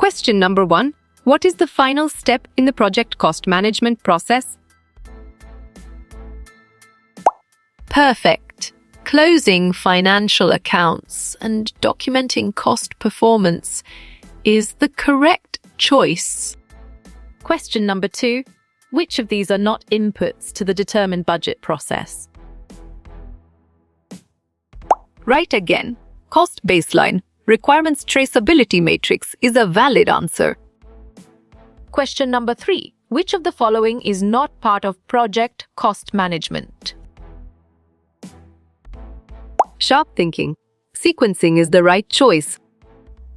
Question number 1. What is the final step in the project cost management process? Perfect. Closing financial accounts and documenting cost performance is the correct choice. Question number 2. Which of these are not inputs to the determined budget process? Right again. Cost baseline, requirements traceability matrix is a valid answer. Question number 3. Which of the following is not part of project cost management? Sharp thinking. Sequencing is the right choice.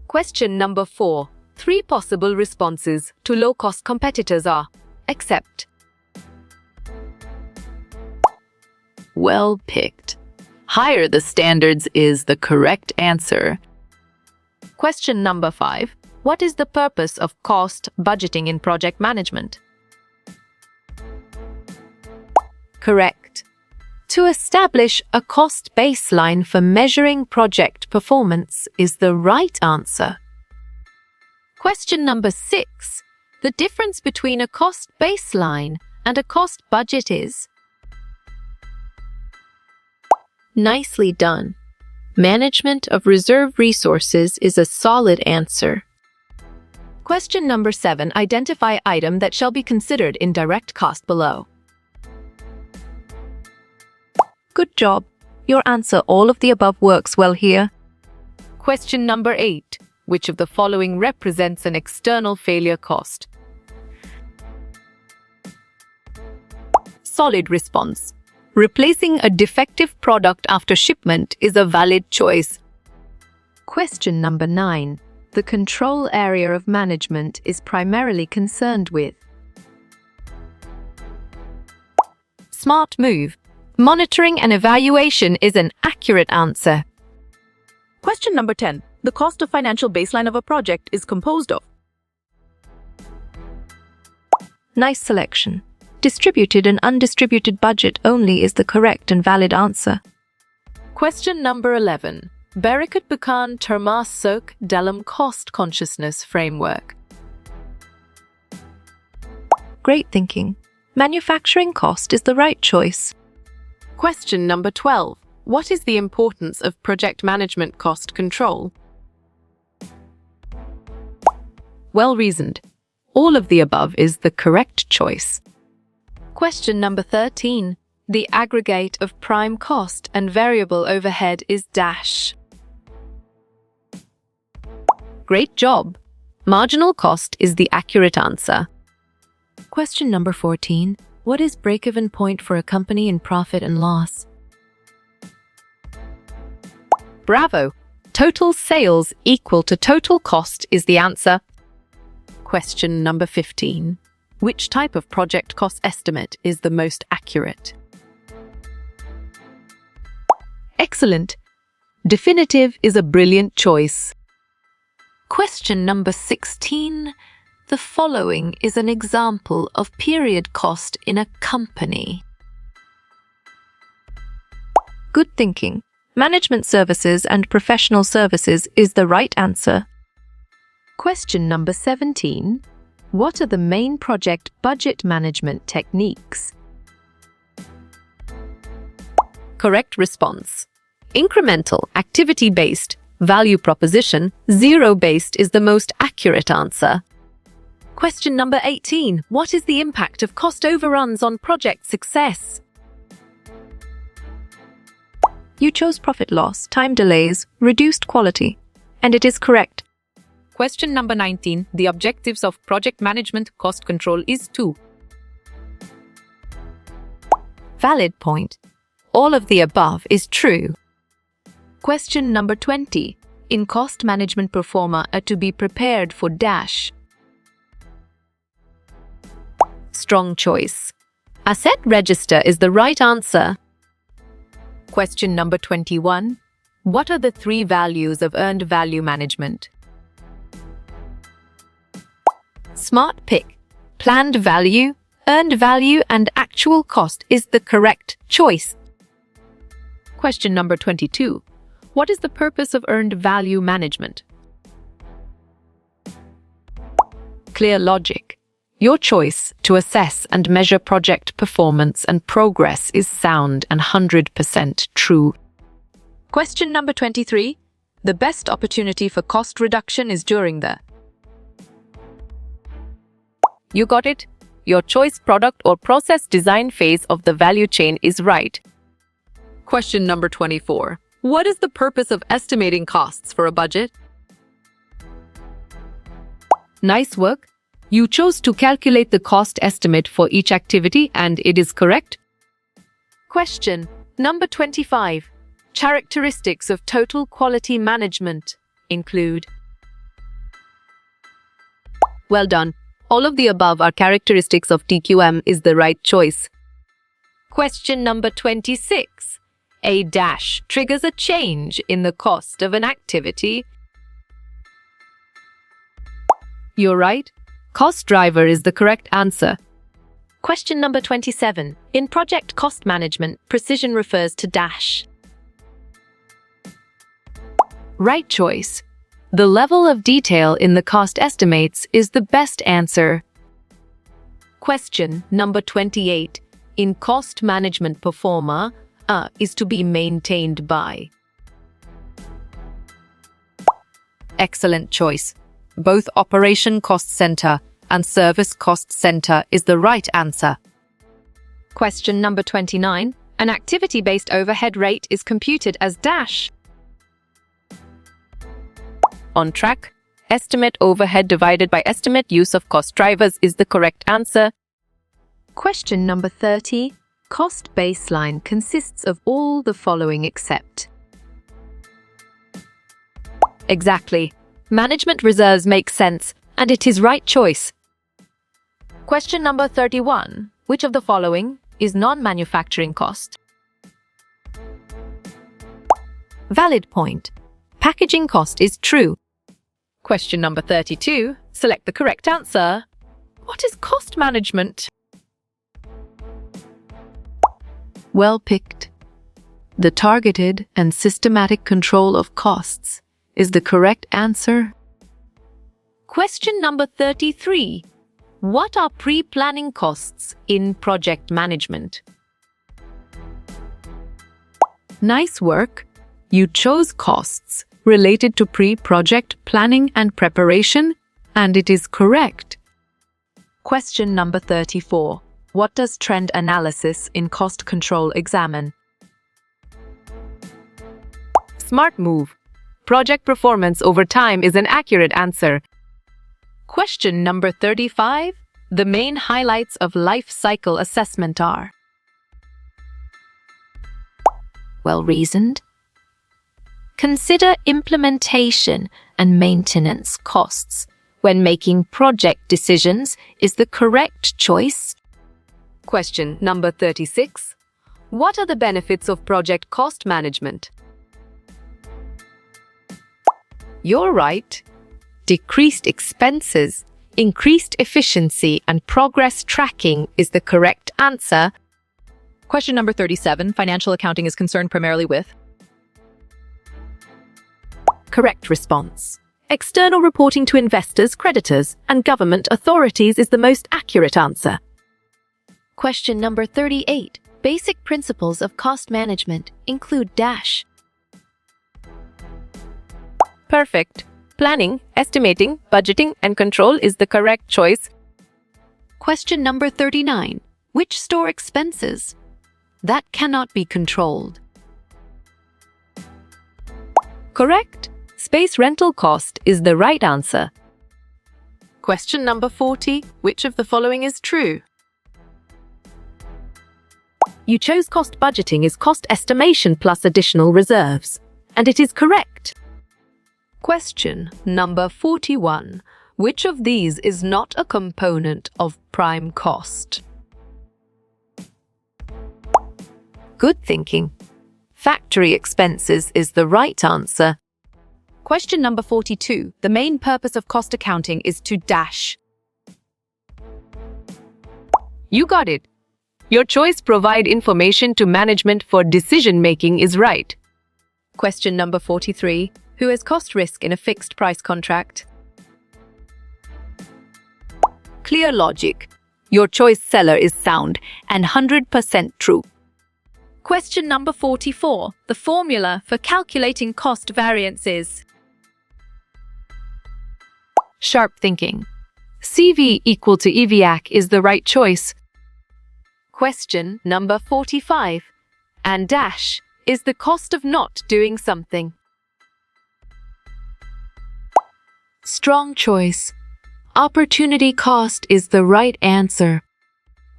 Question number 4. 3 possible responses to low-cost competitors are: accept. Well picked. Higher the standards is the correct answer. Question number 5. What is the purpose of cost budgeting in project management? Correct. To establish a cost baseline for measuring project performance is the right answer. Question number 6. The difference between a cost baseline and a cost budget is? Nicely done. Management of reserve resources is a solid answer. Question number 7. Identify item that shall be considered in direct cost below. Good job. Your answer all of the above works well here. Question number 8. Which of the following represents an external failure cost? Solid response. Replacing a defective product after shipment is a valid choice. Question number 9. The control area of management is primarily concerned with Smart move. Monitoring and evaluation is an accurate answer. Question number 10. The cost of financial baseline of a project is composed of? Nice selection. Distributed and undistributed budget only is the correct and valid answer. Question number 11. Bereket Bukan termasuk dalam cost consciousness framework. Great thinking. Manufacturing cost is the right choice. Question number 12. What is the importance of project management cost control? Well reasoned. All of the above is the correct choice. Question number 13. The aggregate of prime cost and variable overhead is dash. Great job. Marginal cost is the accurate answer. Question number 14. What is break-even point for a company in profit and loss? Bravo! Total sales equal to total cost is the answer. Question number 15. Which type of project cost estimate is the most accurate? Excellent! Definitive is a brilliant choice. Question number 16. The following is an example of period cost in a company. Good thinking. Management services and professional services is the right answer. Question number 17. What are the main project budget management techniques? Correct response. Incremental, activity-based, value proposition, zero-based is the most accurate answer. Question number 18. What is the impact of cost overruns on project success? You chose profit loss, time delays, reduced quality, and it is correct. Question number 19. The objectives of project management cost control is to? Valid point. All of the above is true. Question number 20. In cost management pro forma are to be prepared for dash. Strong choice. Asset register is the right answer. Question number 21. What are the 3 values of earned value management? Smart pick. Planned value, earned value, and actual cost is the correct choice. Question number 22. What is the purpose of earned value management? clear logic. Your choice to assess and measure project performance and progress is sound and 100% true. Question number 23. The best opportunity for cost reduction is during the. You got it? Your choice product or process design phase of the value chain is right. Question number 24. What is the purpose of estimating costs for a budget? Nice work. You chose to calculate the cost estimate for each activity and it is correct. Question number 25. Characteristics of total quality management include. Well done. All of the above are characteristics of TQM is the right choice. Question number 26. A dash triggers a change in the cost of an activity. You're right. Cost driver is the correct answer. Question number 27. In project cost management, precision refers to dash. Right choice. The level of detail in the cost estimates is the best answer. Question number 28. In cost management performer, is to be maintained by. Excellent choice. Both operation cost center and service cost center is the right answer. Question number 29. An activity-based overhead rate is computed as dash. On track. Estimate overhead divided by estimate use of cost drivers is the correct answer. Question number 30. Cost baseline consists of all the following except. Exactly. Management reserves make sense, and it is right choice. Question number 31. Which of the following is non-manufacturing cost? Valid point. Packaging cost is true. Question number 32. Select the correct answer. What is cost management? Well picked. The targeted and systematic control of costs is the correct answer. Question number 33. What are pre-planning costs in project management? Nice work. You chose costs related to pre-project planning and preparation, and it is correct. Question number 34. What does trend analysis in cost control examine? Smart move. Project performance over time is an accurate answer. Question number 35. The main highlights of life cycle assessment are. Well reasoned. Consider implementation and maintenance costs when making project decisions is the correct choice. Question number 36. What are the benefits of project cost management? You're right. Decreased expenses, increased efficiency, and progress tracking is the correct answer. Question number 37. Financial accounting is concerned primarily with. Correct response. External reporting to investors, creditors, and government authorities is the most accurate answer. Question number 38. Basic principles of cost management include dash. Perfect. Planning, estimating, budgeting, and control is the correct choice. Question number 39. Which store expenses? That cannot be controlled. Correct. Space rental cost is the right answer. Question number 40. Which of the following is true? You chose cost budgeting is cost estimation plus additional reserves, and it is correct. Question number 41. Which of these is not a component of prime cost? Good thinking. Factory expenses is the right answer. Question number 42. The main purpose of cost accounting is to dash. You got it. Your choice provide information to management for decision-making is right. Question number 43. Who has cost risk in a fixed price contract? clear logic. Your choice seller is sound and 100% true. Question number 44. The formula for calculating cost variances. Sharp thinking. CV equal to EVAC is the right choice. Question number 45. And dash is the cost of not doing something. Strong choice. Opportunity cost is the right answer.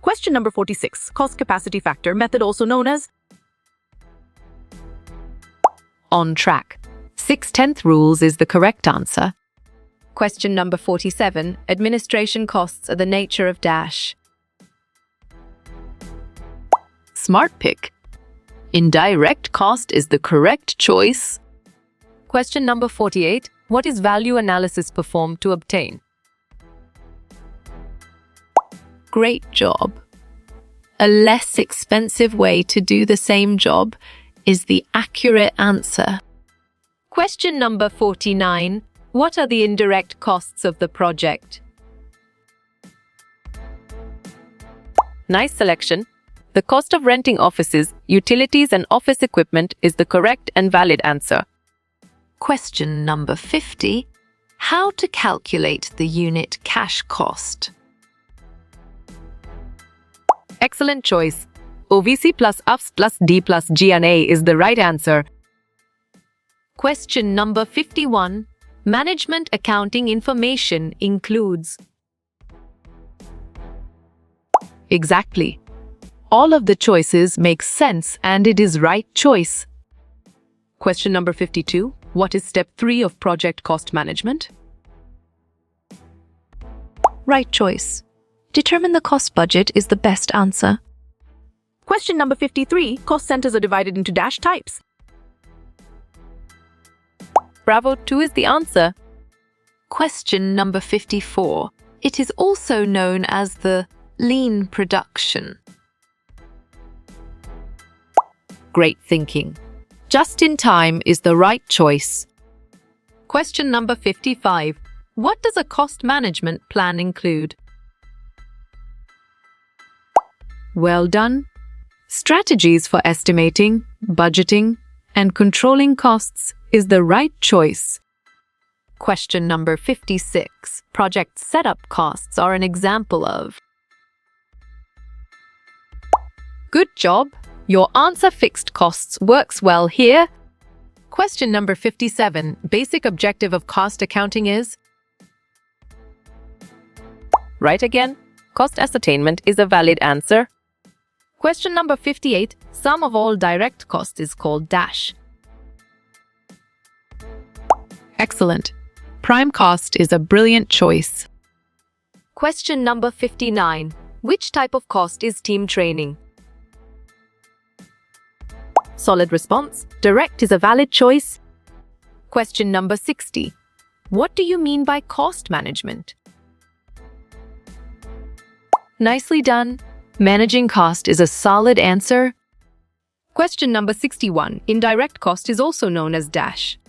Question number 46. Cost capacity factor method, also known as On track. 6/10 rules is the correct answer. Question number 47. Administration costs are the nature of dash. Smart pick. Indirect cost is the correct choice. Question number 48. What is value analysis performed to obtain? Great job. A less expensive way to do the same job is the accurate answer. Question number 49. What are the indirect costs of the project? Nice selection. The cost of renting offices, utilities, and office equipment is the correct and valid answer. Question number 50. How to calculate the unit cash cost? Excellent choice. OVC plus UFS plus D plus G&A is the right answer. Question number 51. Management accounting information includes. Exactly. All of the choices make sense and it is right choice. Question number 52. What is step 3 of project cost management? Right choice. Determine the cost budget is the best answer. question number 53. Cost centers are divided into dash types. Bravo, 2 is the answer. Question number 54. It is also known as the lean production. Great thinking. Just in time is the right choice. Question number 55. What does a cost management plan include? Well done. Strategies for estimating, budgeting, and controlling costs is the right choice. Question number 56. Project setup costs are an example of. Good job. Your answer fixed costs works well here. Question number 57. Basic objective of cost accounting is. Right again. Cost ascertainment is a valid answer. Question number 58. Sum of all direct costs is called dash. Excellent. Prime cost is a brilliant choice. Question number 59. Which type of cost is team training? Solid response. Direct is a valid choice. Question number 60. What do you mean by cost management? Nicely done. Managing cost is a solid answer. Question number 61. Indirect cost is also known as dash.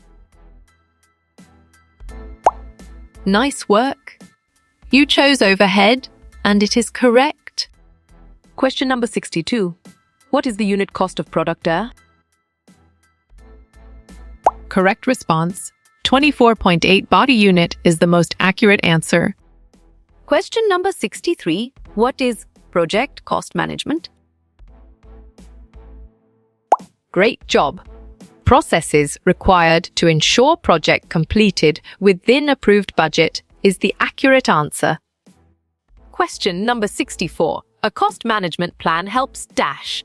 Nice work. You chose overhead, and it is correct. Question number 62. What is the unit cost of product A? Correct response. 24.8 body unit is the most accurate answer. Question number 63. What is project cost management? Great job. Processes required to ensure project completed within approved budget is the accurate answer. Question number 64. A cost management plan helps dash.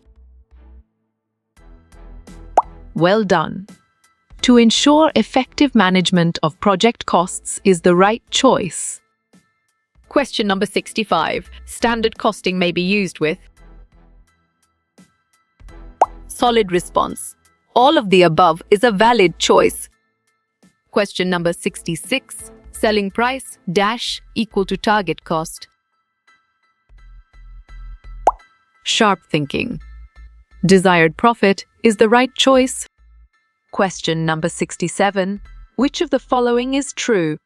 Well done. To ensure effective management of project costs is the right choice. Question number 65. Standard costing may be used with. Solid response. All of the above is a valid choice. Question number 66. Selling price dash equal to target cost. Sharp thinking. Desired profit is the right choice. Question number 67. Which of the following is true?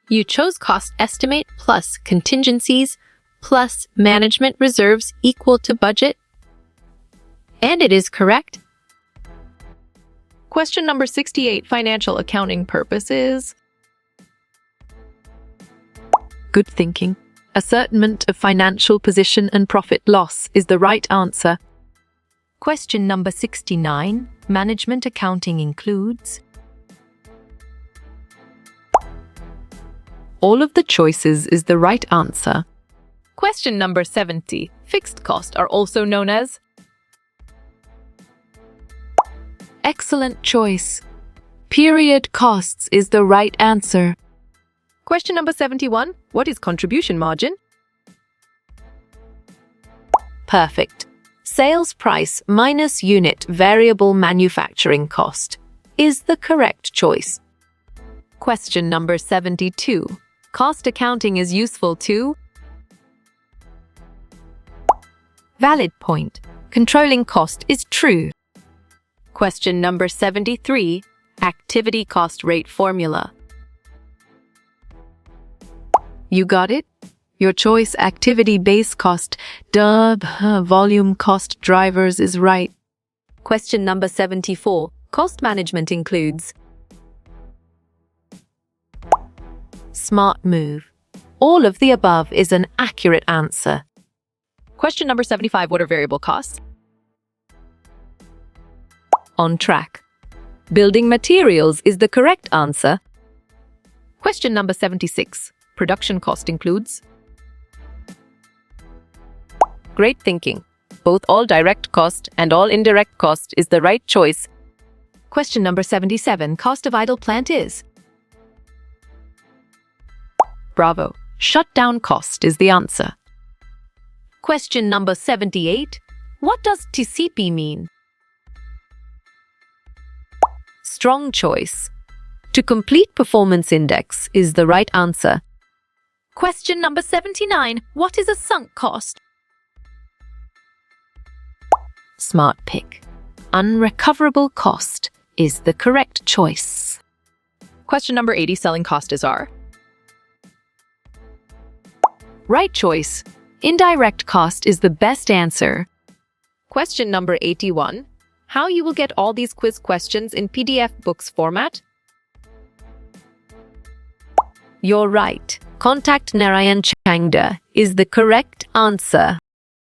You chose cost estimate plus contingencies plus management reserves equal to budget. And it is correct. Question number 68, financial accounting purposes. Good thinking. Ascertainment of financial position and profit loss is the right answer. Question number 69, management accounting includes. All of the choices is the right answer. Question number 70. Fixed costs are also known as. Excellent choice. Period costs is the right answer. Question number 71. What is contribution margin? Perfect. Sales price minus unit variable manufacturing cost is the correct choice. Question number 72. Cost accounting is useful to. Valid point. Controlling cost is true. Question number 73. Activity cost rate formula. You got it? Your choice activity base cost, volume cost drivers is right. Question number 74. Cost management includes. Smart move. All of the above is an accurate answer. Question number 75. What are variable costs? On track. Building materials is the correct answer. Question number 76. Production cost includes. Great thinking. Both all direct cost and all indirect cost is the right choice. Question number 77. Cost of idle plant is. Bravo. Shutdown cost is the answer. Question number 78. What does TCP mean? Strong choice. To complete performance index is the right answer. Question number 79. What is a sunk cost? Smart pick. Unrecoverable cost is the correct choice. Question number 80. Selling cost is R. Right choice. Indirect cost is the best answer. Question number 81. How you will get all these quiz questions in PDF books format? You're right. Contact Narayan Changda is the correct answer.